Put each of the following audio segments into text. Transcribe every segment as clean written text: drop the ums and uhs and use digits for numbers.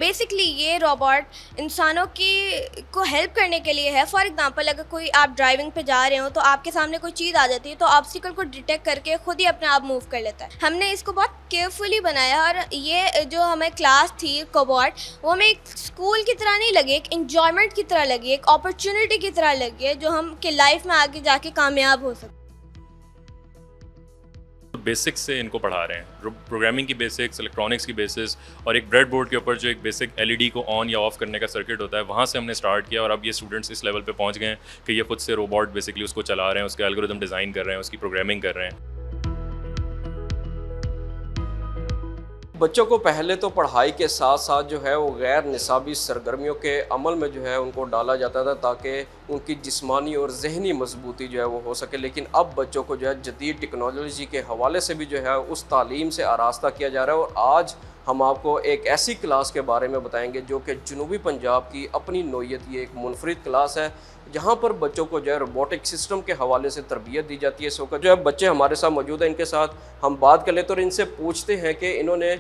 Basically ये robot इंसानों की को हेल्प करने के लिए है। फॉर एग्जांपल, अगर कोई आप ड्राइविंग पे जा रहे हो तो आपके सामने कोई चीज़ आ जाती है तो ऑब्स्टिकल को डिटेक्ट करके खुद ही अपने आप मूव कर लेता है। हमने इसको बहुत केयरफुली बनाया और ये जो हमें क्लास थी कोबॉट, वो हमें एक स्कूल की तरह नहीं लगी, एक इंजॉयमेंट की तरह लगी, एक अपॉर्चुनिटी की तरह लगी है जो हम के लाइफ में आगे जाके कामयाब हो सकते। बेसिक्स से इनको पढ़ा रहे हैं, प्रोग्रामिंग की बेसिक्स, इलेक्ट्रॉनिक्स की बेसिस, और एक ब्रेड बोर्ड के ऊपर जो एक बेसिक एलईडी को ऑन या ऑफ करने का सर्किट होता है, वहाँ से हमने स्टार्ट किया और अब ये स्टूडेंट्स इस लेवल पे पहुँच गए हैं कि ये खुद से रोबोट बेसिकली उसको चला रहे हैं, उसके एल्गोरिदम डिज़ाइन कर रहे हैं, उसकी प्रोग्रामिंग कर रहे हैं। बच्चों को पहले तो पढ़ाई के साथ साथ जो है वो गैर निसाबी सरगर्मियों के अमल में जो है उनको डाला जाता था ताकि उनकी जिस्मानी और जहनी मजबूती जो है वो हो सके। लेकिन अब बच्चों को जो है जदीद टेक्नोलॉजी के हवाले से भी जो है उस तालीम से आरास्ता किया जा रहा है। और आज हम आपको एक ऐसी क्लास के बारे में बताएंगे जो कि जनूबी पंजाब की अपनी नोयत ये एक मुनफरिद क्लास है, जहाँ पर बच्चों को जो है रोबोटिक सिस्टम के हवाले से तरबियत दी जाती है। इस वक्त जो है बच्चे हमारे साथ मौजूद हैं, इनके साथ हम बात कर लेते हैं और इनसे पूछते हैं कि इन्होंने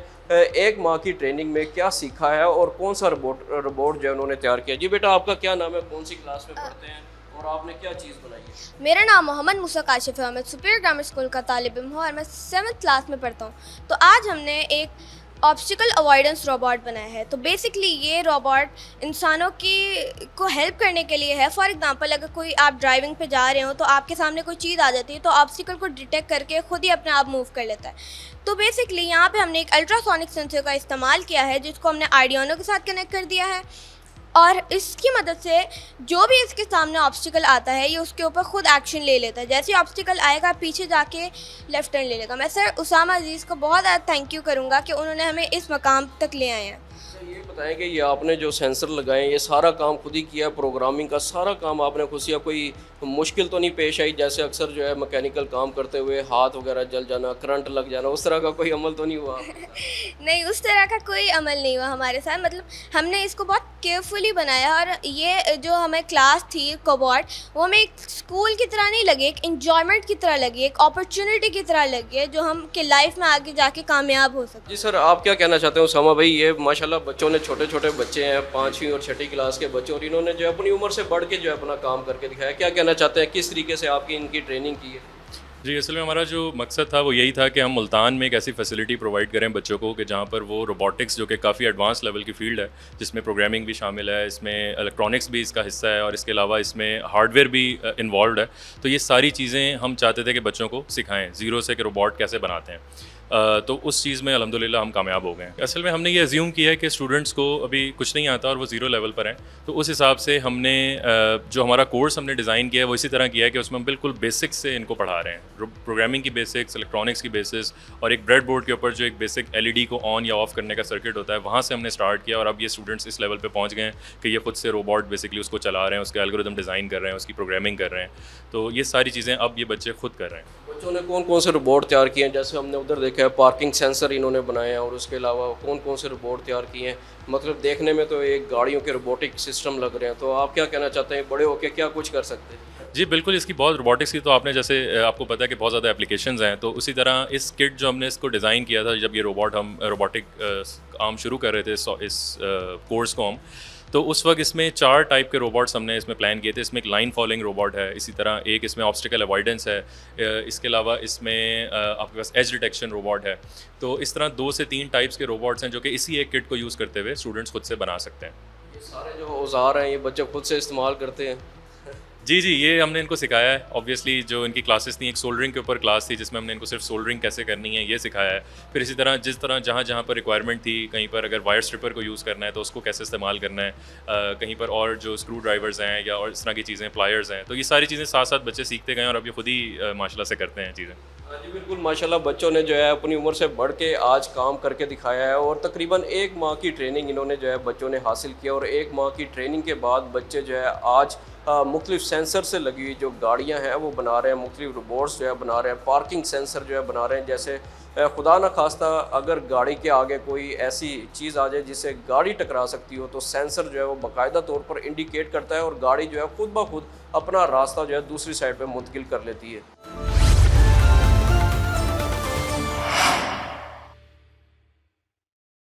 एक माह की ट्रेनिंग में क्या सीखा है और कौन सा रोबोट जो है उन्होंने तैयार किया। जी बेटा, आपका क्या नाम है, कौन सी क्लास में पढ़ते हैं और आपने क्या चीज़ बनाई है? मेरा नाम मोहम्मद मूसा काशिफ है, मैं सुपीरियर ग्रामर स्कूल का तालिब इल्म हूँ और मैं 7th क्लास में पढ़ता हूँ। तो आज हमने एक ऑब्स्टिकल अवॉइडेंस रोबोट बनाया है। तो बेसिकली ये रोबोट इंसानों को हेल्प करने के लिए है। फॉर एग्जांपल, अगर कोई आप ड्राइविंग पे जा रहे हो तो आपके सामने कोई चीज़ आ जाती है तो ऑब्स्टिकल को डिटेक्ट करके खुद ही अपने आप मूव कर लेता है। तो बेसिकली यहाँ पे हमने एक अल्ट्रासोनिक सेंसर का इस्तेमाल किया है जिसको हमने आर्डिनो के साथ कनेक्ट कर दिया है और इसकी मदद से जो भी इसके सामने ऑब्स्टिकल आता है ये उसके ऊपर खुद एक्शन ले लेता है। जैसे ही ऑब्स्टिकल आएगा पीछे जाके लेफ्ट टर्न ले लेगा। मैं सर उसामा अजीज़ को बहुत ज़्यादा थैंक यू करूँगा कि उन्होंने हमें इस मकाम तक ले आए हैं। ये बताएं कि ये आपने जो सेंसर लगाए ये सारा काम खुद ही किया, प्रोग्रामिंग का सारा काम आपने खुद किया, कोई मुश्किल तो नहीं पेश आई? जैसे अक्सर जो है मैकेनिकल काम करते हुए हाथ वगैरह जल जाना, करंट लग जाना, उस तरह का कोई अमल तो नहीं हुआ? नहीं, उस तरह का कोई अमल नहीं हुआ हमारे साथ। मतलब हमने इसको बहुत केयरफुली बनाया और ये जो हमें क्लास थी कोबॉट, वो हमें एक स्कूल की तरह नहीं लगी, एक इंजॉयमेंट की तरह लगी, एक अपॉर्चुनिटी की तरह लगी है जो हम के लाइफ में आगे जाके कामयाब हो सकते। जी सर, आप क्या कहना चाहते हो? उसामा भाई, ये माशाल्लाह बच्चों ने, छोटे छोटे बच्चे हैं, 5वीं और 6ठी क्लास के बच्चे, और इन्होंने जो है अपनी उम्र से बढ़ के जो है अपना काम करके दिखाया। क्या कहना चाहते हैं, किस तरीके से आपकी इनकी ट्रेनिंग की है? जी, असल में हमारा जो मकसद था वो यही था कि हम मुल्तान में एक ऐसी फैसिलिटी प्रोवाइड करें बच्चों को कि जहाँ पर वो रोबोटिक्स, जो कि काफ़ी एडवांस लेवल की फील्ड है, जिसमें प्रोग्रामिंग भी शामिल है, इसमें इलेक्ट्रॉनिक्स भी इसका हिस्सा है और इसके अलावा इसमें हार्डवेयर भी इन्वॉल्व है। तो ये सारी चीज़ें हम चाहते थे कि बच्चों को सिखाएं ज़ीरो से कि रोबोट कैसे बनाते हैं। तो उस चीज़ में अल्हम्दुलिल्लाह हम कामयाब हो गए। असल में हमने ये अज्यूम किया है कि स्टूडेंट्स को अभी कुछ नहीं आता और वो ज़ीरो लेवल पर हैं, तो उस हिसाब से हमने जो हमारा कोर्स हमने डिज़ाइन किया है वो इसी तरह किया है कि उसमें हम बिल्कुल बेसिक्स से इनको पढ़ा रहे हैं, प्रोग्रामिंग की बेसिक्स, इलेक्ट्रॉनिक्स की बेसिस, और एक ब्रेड बोर्ड के ऊपर जो एक बेसिक एलईडी को ऑन या ऑफ करने का सर्किट होता है, वहाँ से हमने स्टार्ट किया और अब ये स्टूडेंट्स इस लेवल पे पहुँच गए हैं कि ये खुद से रोबोट बेसिकली उसको चला रहे हैं, उसके एल्गोरिदम डिज़ाइन कर रहे हैं, उसकी प्रोग्रामिंग कर रहे हैं। तो ये सारी चीज़ें अब ये बच्चे खुद कर रहे हैं। बच्चों ने कौन कौन से रोबोट तैयार किए हैं? जैसे हमने उधर देखा है पार्किंग सेंसर इन्होंने बनाए हैं, और उसके अलावा कौन कौन से रोबोट तैयार किए हैं? मतलब देखने में तो एक गाड़ियों के रोबोटिक सिस्टम लग रहे हैं। तो आप क्या कहना चाहते हैं, बड़े होकर क्या कुछ कर सकते हैं? जी बिल्कुल, इसकी बहुत रोबोटिक्स की तो आपने जैसे आपको पता है कि बहुत ज़्यादा एप्लीकेशंस हैं, तो उसी तरह इस किट जो हमने इसको डिज़ाइन किया था, जब ये हम रोबोटिक काम शुरू कर रहे थे इस कोर्स को हम, तो उस वक्त इसमें 4 टाइप के रोबोट्स हमने इसमें प्लान किए थे। इसमें एक लाइन फॉलोइंग रोबोट है, इसी तरह एक इसमें ऑब्स्टिकल अवॉइडेंस है, इसके अलावा इसमें आपके पास एज डिटेक्शन रोबोट है। तो इस तरह 2 से 3 टाइप्स के रोबोट्स हैं जो कि इसी एक किट को यूज़ करते हुए स्टूडेंट्स खुद से बना सकते हैं। ये सारे जो औजार हैं ये बच्चे खुद से इस्तेमाल करते हैं? जी, ये हमने इनको सिखाया है। ऑब्वियसली जो इनकी क्लासेस थी, एक सोल्डरिंग के ऊपर क्लास थी जिसमें हमने इनको सिर्फ सोल्डरिंग कैसे करनी है ये सिखाया है। फिर इसी तरह जिस तरह जहाँ पर रिक्वायरमेंट थी, कहीं पर अगर वायर स्ट्रिपर को यूज़ करना है तो उसको कैसे इस्तेमाल करना है, कहीं पर और जो स्क्रू ड्राइवर्स हैं या और इस तरह की चीज़ें, प्लायर्स हैं, तो ये सारी चीज़ें साथ साथ बच्चे सीखते गए और अब ये खुद ही माशाल्लाह से करते हैं चीज़ें। हाँ जी बिल्कुल, माशाल्लाह बच्चों ने जो है अपनी उम्र से बढ़ के आज काम करके दिखाया है और तकरीबन 1 माह की ट्रेनिंग इन्होंने जो है बच्चों ने हासिल किया। और 1 माह की ट्रेनिंग के बाद बच्चे जो है आज मुख्तलिफ सेंसर से लगी हुई जो गाड़ियां हैं वो बना रहे हैं, मुख्तलिफ रोबोट्स जो है बना रहे हैं, पार्किंग सेंसर जो है बना रहे हैं। जैसे खुदा न खास्ता अगर गाड़ी के आगे कोई ऐसी चीज़ आ जाए जिससे गाड़ी टकरा सकती हो तो सेंसर जो है वो बाकायदा तौर पर इंडिकेट करता है और गाड़ी जो है खुद ब खुद अपना रास्ता जो है दूसरी साइड पर मुंतकिल कर लेती है।